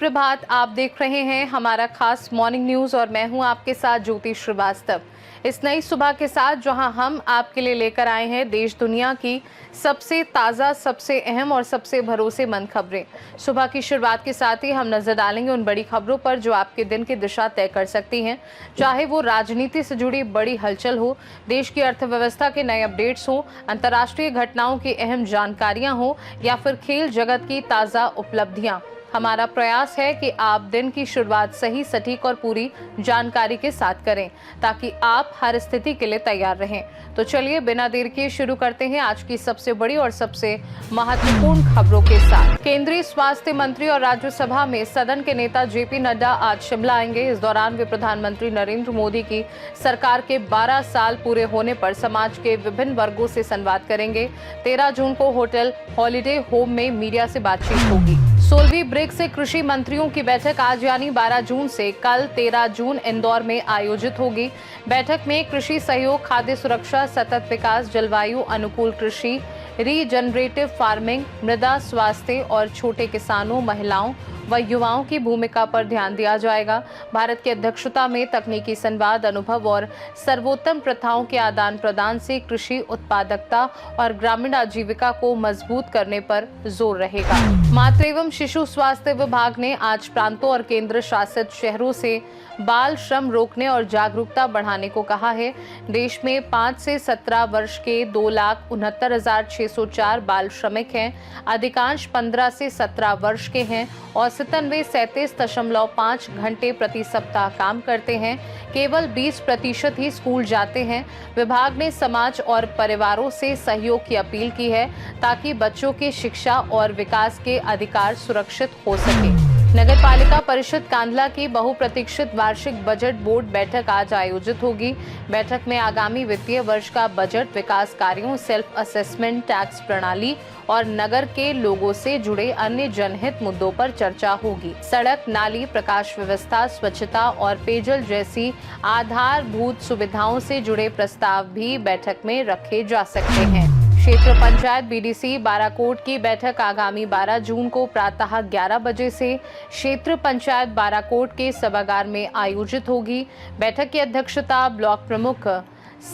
सुप्रभात। आप देख रहे हैं हमारा खास मॉर्निंग न्यूज और मैं हूं आपके साथ ज्योति श्रीवास्तव। इस नई सुबह के साथ जहां हम आपके लिए लेकर आए हैं देश दुनिया की सबसे ताज़ा, सबसे अहम और सबसे भरोसेमंद खबरें। सुबह की शुरुआत के साथ ही हम नजर डालेंगे उन बड़ी खबरों पर जो आपके दिन की दिशा तय कर सकती हैं, चाहे वो राजनीति से जुड़ी बड़ी हलचल हो, देश की अर्थव्यवस्था के नए अपडेट्स हो, अंतर्राष्ट्रीय घटनाओं की अहम जानकारियां हो या फिर खेल जगत की ताज़ा उपलब्धियां। हमारा प्रयास है कि आप दिन की शुरुआत सही, सटीक और पूरी जानकारी के साथ करें ताकि आप हर स्थिति के लिए तैयार रहें। तो चलिए बिना देर के शुरू करते हैं आज की सबसे बड़ी और सबसे महत्वपूर्ण खबरों के साथ। केंद्रीय स्वास्थ्य मंत्री और राज्यसभा में सदन के नेता जेपी नड्डा आज शिमला आएंगे। इस दौरान वे प्रधानमंत्री नरेंद्र मोदी की सरकार के 12 साल पूरे होने पर समाज के विभिन्न वर्गों से संवाद करेंगे। 13 जून को होटल हॉलिडे होम में मीडिया से बातचीत होगी। 16वीं ब्रिक्स कृषि मंत्रियों की बैठक आज यानी 12 जून से कल 13 जून इंदौर में आयोजित होगी। बैठक में कृषि सहयोग, खाद्य सुरक्षा, सतत विकास, जलवायु अनुकूल कृषि, रीजनरेटिव फार्मिंग, मृदा स्वास्थ्य और छोटे किसानों, महिलाओं व युवाओं की भूमिका पर ध्यान दिया जाएगा। भारत की अध्यक्षता में तकनीकी संवाद, अनुभव और सर्वोत्तम प्रथाओं के आदान प्रदान से कृषि उत्पादकता और ग्रामीण आजीविका को मजबूत करने पर जोर रहेगा। मातृ एवं शिशु स्वास्थ्य विभाग ने आज प्रांतों और केंद्र शासित शहरों से बाल श्रम रोकने और जागरूकता बढ़ाने को कहा है। देश में 5 से 17 वर्ष के 2,69,604 बाल श्रमिक हैं। अधिकांश 15 से 17 वर्ष के हैं। औसतन वे 37.5 घंटे प्रति सप्ताह काम करते हैं। केवल 20% ही स्कूल जाते हैं। विभाग ने समाज और परिवारों से सहयोग की अपील की है ताकि बच्चों के शिक्षा और विकास के अधिकार सुरक्षित हो सके। नगर पालिका परिषद कांदला की बहुप्रतीक्षित वार्षिक बजट बोर्ड बैठक आज आयोजित होगी। बैठक में आगामी वित्तीय वर्ष का बजट, विकास कार्यों, सेल्फ असेसमेंट, टैक्स प्रणाली और नगर के लोगों से जुड़े अन्य जनहित मुद्दों पर चर्चा होगी। सड़क, नाली, प्रकाश व्यवस्था, स्वच्छता और पेयजल जैसी आधारभूत सुविधाओं से जुड़े प्रस्ताव भी बैठक में रखे जा सकते हैं। क्षेत्र पंचायत बीडीसी बाराकोट की बैठक आगामी 12 जून को प्रातः 11 बजे से क्षेत्र पंचायत बाराकोट के सभागार में आयोजित होगी। बैठक की अध्यक्षता ब्लॉक प्रमुख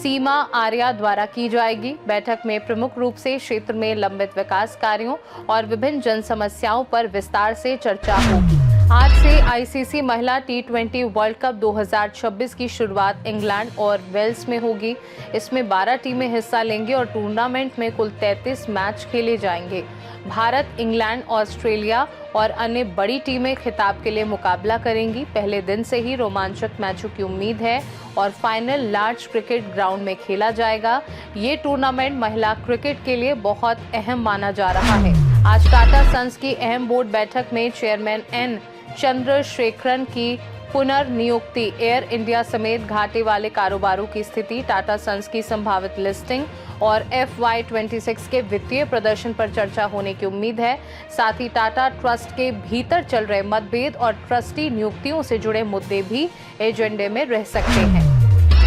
सीमा आर्या द्वारा की जाएगी। बैठक में प्रमुख रूप से क्षेत्र में लंबित विकास कार्यों और विभिन्न जन समस्याओं पर विस्तार से चर्चा होगी। आज से आईसीसी महिला T20 वर्ल्ड कप 2026 की शुरुआत इंग्लैंड और वेल्स में होगी। इसमें 12 टीमें हिस्सा लेंगी और टूर्नामेंट में कुल 33 मैच खेले जाएंगे। भारत, इंग्लैंड, ऑस्ट्रेलिया और अन्य बड़ी टीमें खिताब के लिए मुकाबला करेंगी। पहले दिन से ही रोमांचक मैचों की उम्मीद है और फाइनल लार्ज क्रिकेट ग्राउंड में खेला जाएगा। ये टूर्नामेंट महिला क्रिकेट के लिए बहुत अहम माना जा रहा है। आज टाटा सन्स की अहम बोर्ड बैठक में चेयरमैन N चंद्रशेखरन की पुनर्नियुक्ति, एयर इंडिया समेत घाटे वाले कारोबारों की स्थिति, टाटा सन्स की संभावित लिस्टिंग और FY26 के वित्तीय प्रदर्शन पर चर्चा होने की उम्मीद है। साथ ही टाटा ट्रस्ट के भीतर चल रहे मतभेद और ट्रस्टी नियुक्तियों से जुड़े मुद्दे भी एजेंडे में रह सकते हैं।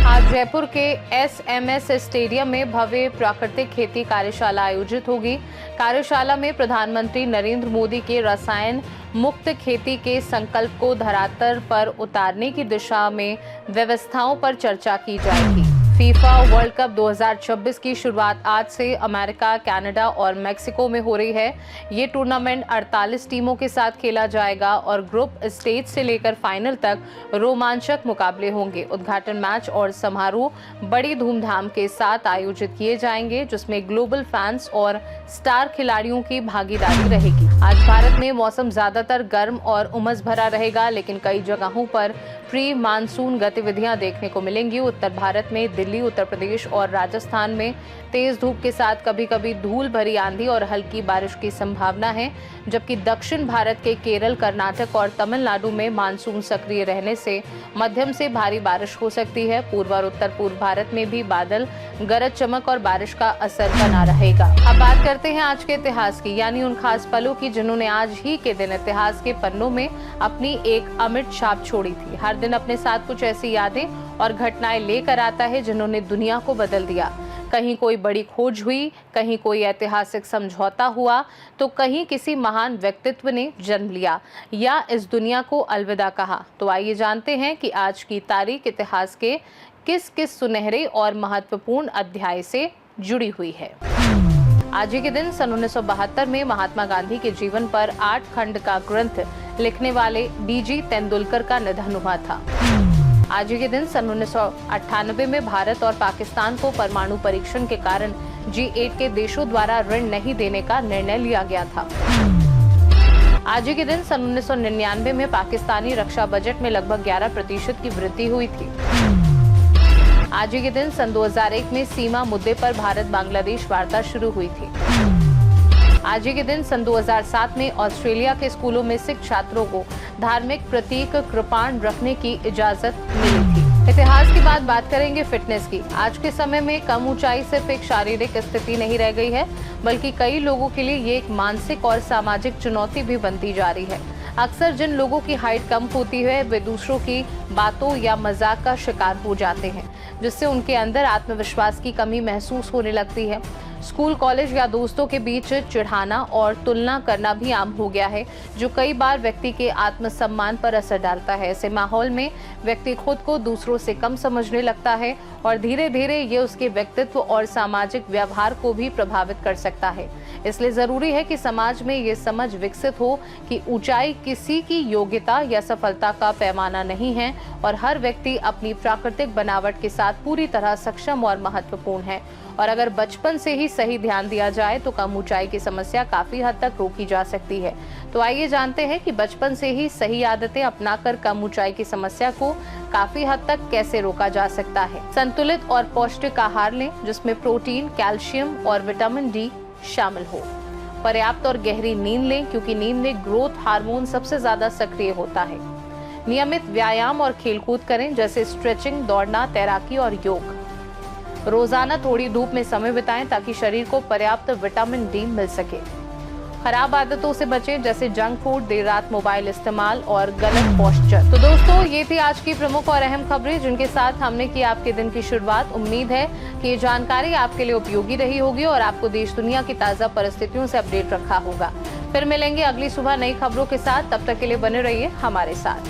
आज जयपुर के SMS स्टेडियम में भव्य प्राकृतिक खेती कार्यशाला आयोजित होगी। कार्यशाला में प्रधानमंत्री नरेंद्र मोदी के रसायन मुक्त खेती के संकल्प को धरातल पर उतारने की दिशा में व्यवस्थाओं पर चर्चा की जाएगी। फीफा वर्ल्ड कप 2026 की शुरुआत आज से अमेरिका, कनाडा और मेक्सिको में हो रही है। ये टूर्नामेंट 48 टीमों के साथ खेला जाएगा और ग्रुप स्टेज से लेकर फाइनल तक रोमांचक मुकाबले होंगे। उद्घाटन मैच और समारोह बड़ी धूमधाम के साथ आयोजित किए जाएंगे, जिसमें ग्लोबल फैंस और स्टार खिलाड़ियों की भागीदारी रहेगी। आज भारत में मौसम ज्यादातर गर्म और उमस भरा रहेगा, लेकिन कई जगहों पर प्री मानसून गतिविधियां देखने को मिलेंगी। उत्तर भारत में दिल्ली, उत्तर प्रदेश और राजस्थान में तेज धूप के साथ कभी-कभी धूल भरी आंधी और हल्की बारिश की संभावना है, जबकि दक्षिण भारत के केरल, कर्नाटक और तमिलनाडु में मानसून सक्रिय रहने से मध्यम से भारी बारिश हो सकती है। पूर्व और उत्तर पूर्व भारत में भी बादल, गरज चमक और बारिश का असर बना रहेगा। अब बात करते हैं आज के इतिहास की, यानी उन खास पलों की जिन्होंने आज ही के दिन इतिहास के पन्नों में अपनी एक अमिट छाप छोड़ी थी। हर दिन अपने साथ कुछ ऐसी यादें और घटनाएं लेकर आता है जिन्होंने दुनिया को बदल दिया। कहीं कोई बड़ी खोज हुई, कहीं कोई ऐतिहासिक समझौता हुआ, तो कहीं किसी महान व्यक्तित्व ने जन्म लिया या इस दुनिया को अलविदा कहा। तो आइए जानते हैं कि आज की तारीख इतिहास के किस किस सुनहरे और महत्वपूर्ण अध्याय से जुड़ी हुई है। आज ही के दिन सन 1972 में महात्मा गांधी के जीवन पर 8 खंड का ग्रंथ लिखने वाले डीजी तेंदुलकर का निधन हुआ था। आज ही के दिन सन 1998 में भारत और पाकिस्तान को परमाणु परीक्षण के कारण G8 के देशों द्वारा ऋण नहीं देने का निर्णय लिया गया था। आज ही के दिन सन 1999 में पाकिस्तानी रक्षा बजट में लगभग 11% की वृद्धि हुई थी। आज ही के दिन सन 2001 में सीमा मुद्दे पर भारत बांग्लादेश वार्ता शुरू हुई थी। आज ही के दिन सन 2007 में ऑस्ट्रेलिया के स्कूलों में सिख छात्रों को धार्मिक प्रतीक कृपाण रखने की इजाजत मिली थी। इतिहास की बात करेंगे फिटनेस की। आज के समय में कम ऊंचाई सिर्फ एक शारीरिक स्थिति नहीं रह गई है, बल्कि कई लोगों के लिए ये एक मानसिक और सामाजिक चुनौती भी बनती जा रही है। अक्सर जिन लोगों की हाइट कम होती है वे दूसरों की बातों या मजाक का शिकार हो जाते हैं, जिससे उनके अंदर आत्मविश्वास की कमी महसूस होने लगती है। स्कूल, कॉलेज या दोस्तों के बीच चिढ़ाना और तुलना करना भी आम हो गया है, जो कई बार व्यक्ति के आत्मसम्मान पर असर डालता है। ऐसे माहौल में व्यक्ति खुद को दूसरों से कम समझने लगता है और धीरे धीरे ये उसके व्यक्तित्व और सामाजिक व्यवहार को भी प्रभावित कर सकता है। इसलिए जरूरी है कि समाज में ये समझ विकसित हो कि ऊंचाई किसी की योग्यता या सफलता का पैमाना नहीं है और हर व्यक्ति अपनी प्राकृतिक बनावट के साथ पूरी तरह सक्षम और महत्वपूर्ण है। और अगर बचपन से ही सही ध्यान दिया जाए तो कम ऊंचाई की समस्या काफी हद तक रोकी जा सकती है। तो आइए जानते हैं कि बचपन से ही सही आदतें अपनाकर कम ऊंचाई की समस्या को काफी हद तक कैसे रोका जा सकता है। संतुलित और पौष्टिक आहार लें, जिसमें प्रोटीन, कैल्शियम और विटामिन डी शामिल हो। पर्याप्त और गहरी नींद लें, क्योंकि नींद में ग्रोथ हार्मोन सबसे ज्यादा सक्रिय होता है। नियमित व्यायाम और खेलकूद करें, जैसे स्ट्रेचिंग, दौड़ना, तैराकी और योग। रोजाना थोड़ी धूप में समय बिताएं ताकि शरीर को पर्याप्त विटामिन डी मिल सके। खराब आदतों से बचें, जैसे जंक फूड, देर रात मोबाइल इस्तेमाल और गलत पोस्चर। तो दोस्तों, ये थी आज की प्रमुख और अहम खबरें जिनके साथ हमने की आपके दिन की शुरुआत। उम्मीद है कि ये जानकारी आपके लिए उपयोगी रही होगी और आपको देश दुनिया की ताजा परिस्थितियों से अपडेट रखा होगा। फिर मिलेंगे अगली सुबह नई खबरों के साथ। तब तक के लिए बने रहिए हमारे साथ।